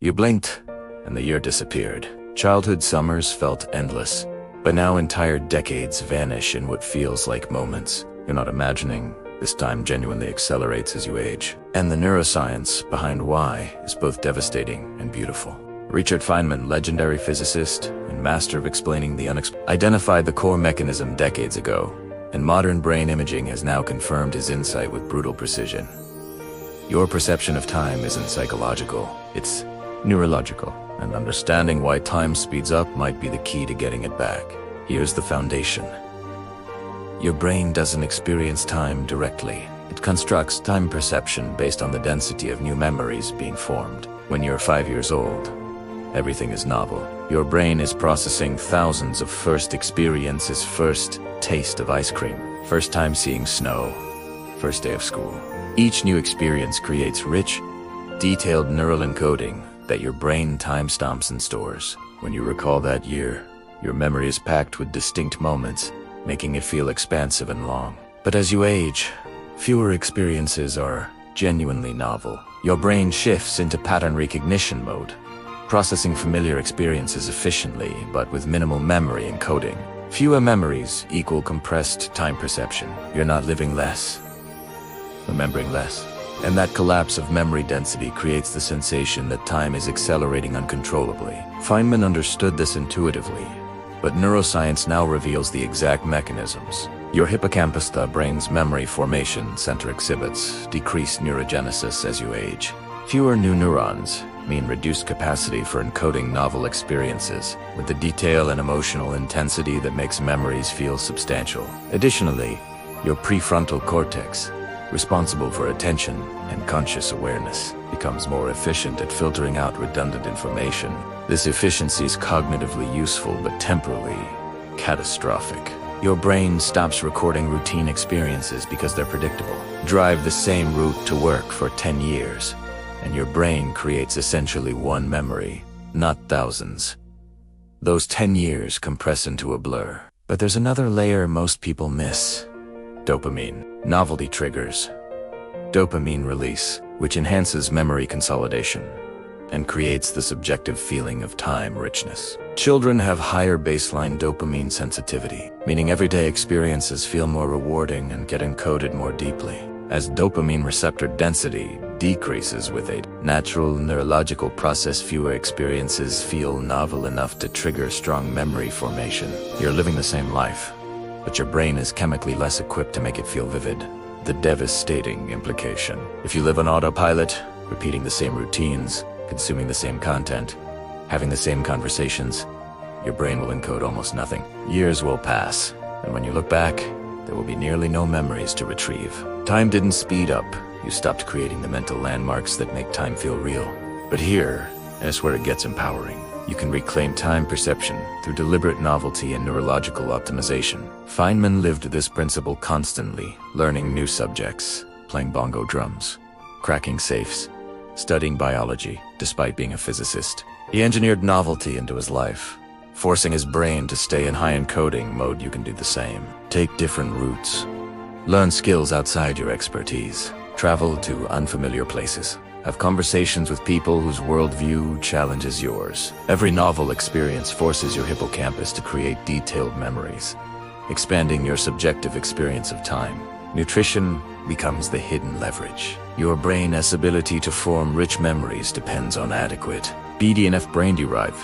You blinked, and the year disappeared. Childhood summers felt endless, but now entire decades vanish in what feels like moments. You're not imagining. This time genuinely accelerates as you age. And the neuroscience behind why is both devastating and beautiful. Richard Feynman, legendary physicist and master of explaining the unexplained, identified the core mechanism decades ago, and modern brain imaging has now confirmed his insight with brutal precision. Your perception of time isn't psychological, it's neurological, and understanding why time speeds up might be the key to getting it back. Here's the foundation. Your brain doesn't experience time directly. It constructs time perception based on the density of new memories being formed. When you're 5 years old, everything is novel. Your brain is processing thousands of first experiences: first taste of ice cream, first time seeing snow, first day of school. Each new experience creates rich, detailed neural encoding that your brain timestamps and stores. When you recall that year, your memory is packed with distinct moments, making it feel expansive and long. But as you age, fewer experiences are genuinely novel. Your brain shifts into pattern recognition mode, processing familiar experiences efficiently but with minimal memory encoding. Fewer memories equal compressed time perception. You're not living less, remembering less. And that collapse of memory density creates the sensation that time is accelerating uncontrollably. Feynman understood this intuitively, but neuroscience now reveals the exact mechanisms. Your hippocampus, the brain's memory formation center, exhibits decreased neurogenesis as you age. Fewer new neurons mean reduced capacity for encoding novel experiences, with the detail and emotional intensity that makes memories feel substantial. Additionally, your prefrontal cortex, responsible for attention and conscious awareness, becomes more efficient at filtering out redundant information. This efficiency is cognitively useful but temporally catastrophic. Your brain stops recording routine experiences because they're predictable. Drive the same route to work for 10 years, and your brain creates essentially one memory, not thousands. Those 10 years compress into a blur. But there's another layer most people miss. Dopamine. Novelty triggers dopamine release, which enhances memory consolidation and creates the subjective feeling of time richness. Children have higher baseline dopamine sensitivity, meaning everyday experiences feel more rewarding and get encoded more deeply. As dopamine receptor density decreases with age, natural neurological process, fewer experiences feel novel enough to trigger strong memory formation. You're living the same life, but your brain is chemically less equipped to make it feel vivid. The devastating implication: if you live on autopilot, repeating the same routines, consuming the same content, having the same conversations, your brain will encode almost nothing. Years will pass, and when you look back, there will be nearly no memories to retrieve. Time didn't speed up. You stopped creating the mental landmarks that make time feel real. But here is where it gets empowering. You can reclaim time perception through deliberate novelty and neurological optimization. Feynman lived this principle constantly, learning new subjects, playing bongo drums, cracking safes, studying biology, despite being a physicist. He engineered novelty into his life, forcing his brain to stay in high encoding mode. You can do the same. Take different routes. Learn skills outside your expertise. Travel to unfamiliar places. Have conversations with people whose worldview challenges yours. Every novel experience forces your hippocampus to create detailed memories, expanding your subjective experience of time. Nutrition becomes the hidden leverage. Your brain's ability to form rich memories depends on adequate BDNF, brain-derived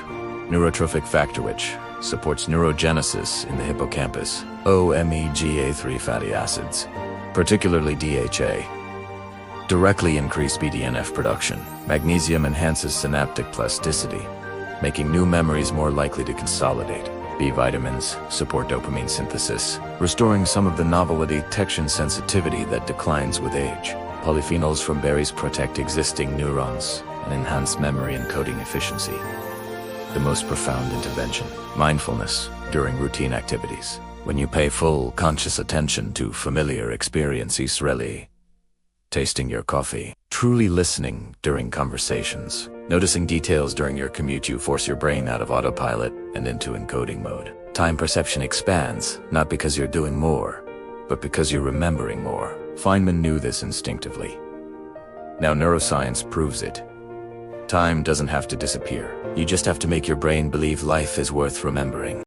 neurotrophic factor, which supports neurogenesis in the hippocampus. Omega-3 fatty acids, particularly DHA, directly increase BDNF production. Magnesium enhances synaptic plasticity, making new memories more likely to consolidate. B vitamins support dopamine synthesis, restoring some of the novelty detection sensitivity that declines with age. Polyphenols from berries protect existing neurons and enhance memory encoding efficiency. The most profound intervention: mindfulness during routine activities. When you pay full, conscious attention to familiar experiences, really tasting your coffee, truly listening during conversations, noticing details during your commute, you force your brain out of autopilot and into encoding mode. Time perception expands, not because you're doing more, but because you're remembering more. Feynman knew this instinctively. Now neuroscience proves it. Time doesn't have to disappear. You just have to make your brain believe life is worth remembering.